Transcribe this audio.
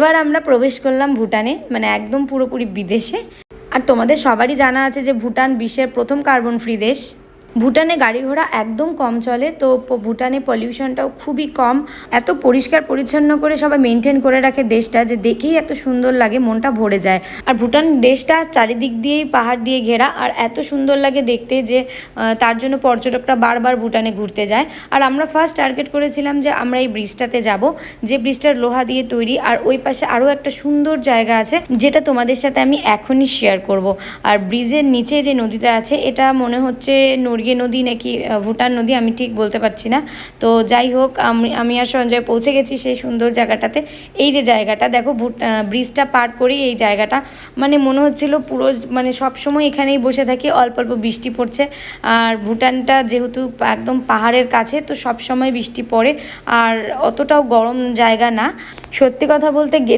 এবার আমরা প্রবেশ করলাম ভুটানে, মানে একদম পুরোপুরি বিদেশে। আর তোমাদের সবারই জানা আছে যে ভুটান বিশ্বের প্রথম কার্বন ফ্রি দেশ। ভুটানে গাড়ি ঘোড়া একদম কম চলে, তো ভুটানে পলিউশনটাও খুবই কম। এত পরিষ্কার পরিচ্ছন্ন করে সবাই মেনটেন করে রাখে দেশটা, যে দেখেই এত সুন্দর লাগে, মনটা ভরে যায়। আর ভুটান দেশটা চারিদিক দিয়েই পাহাড় দিয়ে ঘেরা, আর এত সুন্দর লাগে দেখতে যে তার জন্য পর্যটকরা বারবার ভুটানে ঘুরতে যায়। আর আমরা ফার্স্ট টার্গেট করেছিলাম যে আমরা এই ব্রিজটাতে যাব, যে ব্রিজটার লোহা দিয়ে তৈরি। আর ওই পাশে আরও একটা সুন্দর জায়গা আছে, যেটা তোমাদের সাথে আমি এখনই শেয়ার করব। আর ব্রিজের নিচে যে নদীটা আছে, এটা মনে হচ্ছে নড়িয়ে নদী নাকি ভুটান নদী, আমি ঠিক বলতে পারছি না। তো যাই হোক, আমি আর সঞ্জয় পৌঁছে গেছি সেই সুন্দর জায়গাটাতে। এই যে জায়গাটা দেখো, ব্রিজটা পার করেই এই জায়গাটা, মানে মনে হচ্ছিল পুরো মানে সবসময় এখানেই বসে থাকি, অল্প অল্প বৃষ্টি পড়ছে। আর ভুটানটা যেহেতু একদম পাহাড়ের কাছে, তো সব সময় বৃষ্টি পড়ে, আর অতটাও গরম জায়গা না। সত্যি কথা বলতে